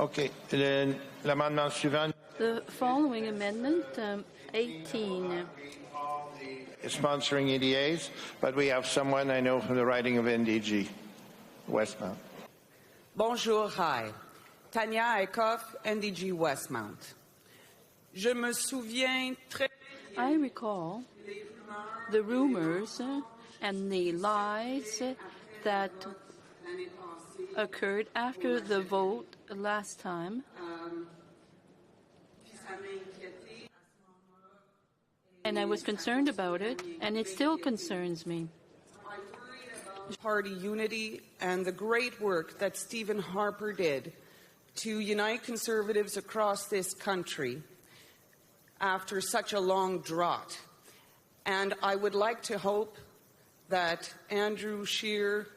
OK. L'amendement suivant. The following amendment, 18. Sponsoring EDAs, but we have someone I know from the riding of N.D.G, Westmount. Bonjour, hi. Tanya Eickhoff, N.D.G, Westmount. Je me souviens très... I recall the rumors and the lies that occurred after the vote last time. And I was concerned about it, and it still concerns me. Party unity and the great work that Stephen Harper did to unite Conservatives across this country after such a long drought. And I would like to hope that Andrew Scheer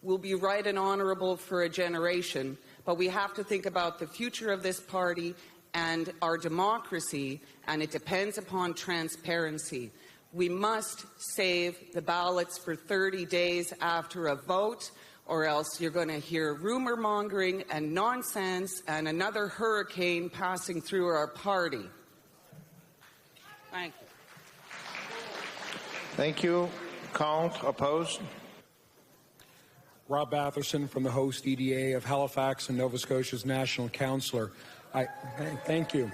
will be right and honourable for a generation, but we have to think about the future of this party and our democracy, and it depends upon transparency. We must save the ballots for 30 days after a vote, or else you're going to hear rumor mongering and nonsense and another hurricane passing through our party. Thank you. Thank you. Contre, opposed? Rob Batherson from the host EDA of Halifax and Nova Scotia's National Councillor. Thank you.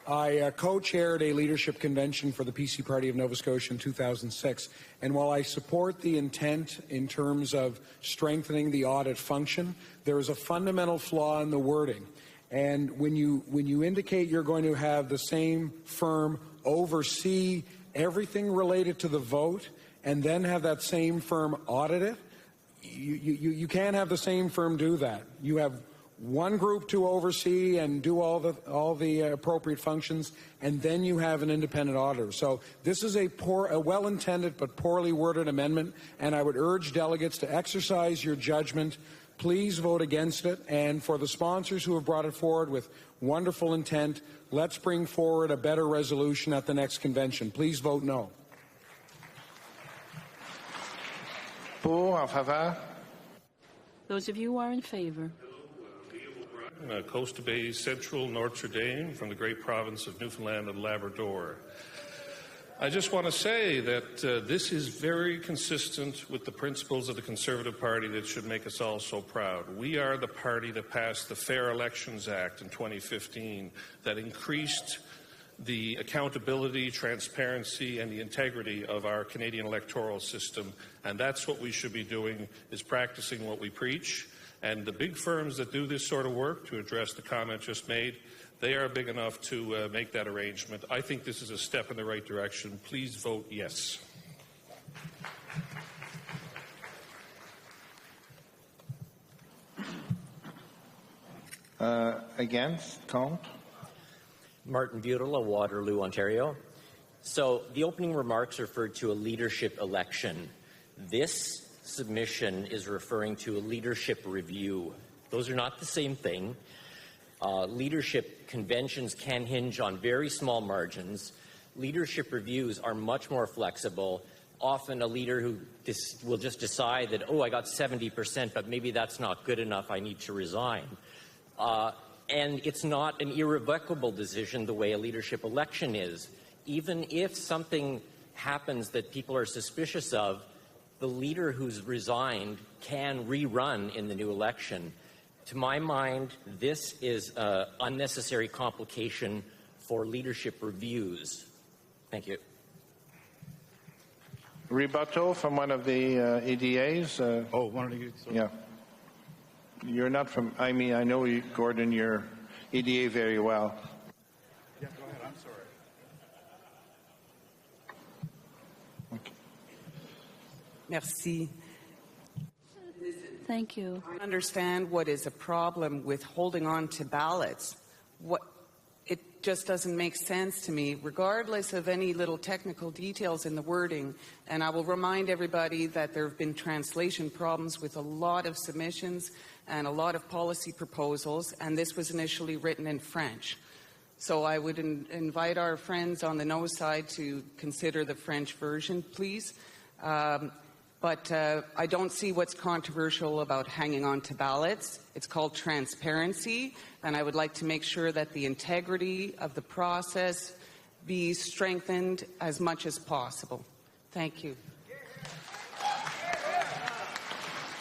I co-chaired a leadership convention for the PC Party of Nova Scotia in 2006, and while I support the intent in terms of strengthening the audit function, there is a fundamental flaw in the wording. And when you indicate you're going to have the same firm oversee everything related to the vote and then have that same firm audit it, you can't have the same firm do that. You have one group to oversee and do all the appropriate functions, and then you have an independent auditor. So this is a well-intended but poorly worded amendment, and I would urge delegates to exercise your judgment. Please vote against it, and for the sponsors who have brought it forward with wonderful intent, let's bring forward a better resolution at the next convention. Please vote no. Pour, en faveur? Those of you who are in favor. Coast Bay Central, Notre Dame, from the great province of Newfoundland and Labrador. I just want to say that this is very consistent with the principles of the Conservative Party that should make us all so proud. We are the party that passed the Fair Elections Act in 2015 that increased the accountability, transparency, and the integrity of our Canadian electoral system. And that's what we should be doing, is practicing what we preach. And the big firms that do this sort of work, to address the comment just made, they are big enough to make that arrangement. I think this is a step in the right direction. Please vote yes. Against? Contre? Martin Butel of Waterloo, Ontario. So the opening remarks referred to a leadership election. This submission is referring to a leadership review. Those are not the same thing. Leadership conventions can hinge on very small margins. Leadership reviews are much more flexible. Often a leader who will just decide that, oh, I got 70%, but maybe that's not good enough, I need to resign. And it's not an irrevocable decision the way a leadership election is. Even if something happens that people are suspicious of, the leader who's resigned can rerun in the new election. To my mind, this is an unnecessary complication for leadership reviews. Thank you. Rebuttal from one of the EDAs. One of the... Yeah. You're not from... I mean, I know, you, Gordon, your EDA very well. Yeah, go ahead. I'm sorry. Okay. Merci. Thank you. I understand what is a problem with holding on to ballots. It just doesn't make sense to me, regardless of any little technical details in the wording. And I will remind everybody that there have been translation problems with a lot of submissions and a lot of policy proposals, and this was initially written in French. So I would invite our friends on the no side to consider the French version, please. But I don't see what's controversial about hanging on to ballots. It's called transparency, and I would like to make sure that the integrity of the process be strengthened as much as possible. Thank you.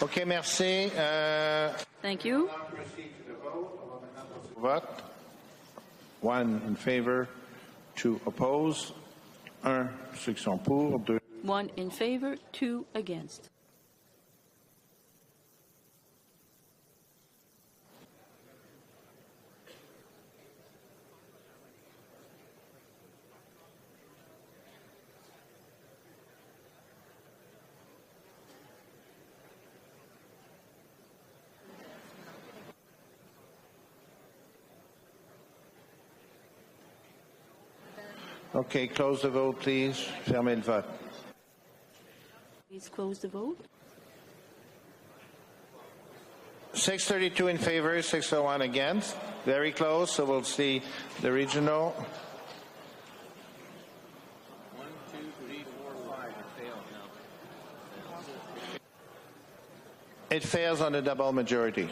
Okay, merci. Thank you. Vote. 1 in favor, 2 oppose, 1 ceux qui sont pour, 2. 1 in favor, 2 against. Okay, close the vote, please. Fermez le vote. Please close the vote. 632 in favor, 601 against. Very close, so we'll see the regional. 1, 2, 3, 4, 5. It failed now. It fails on a double majority.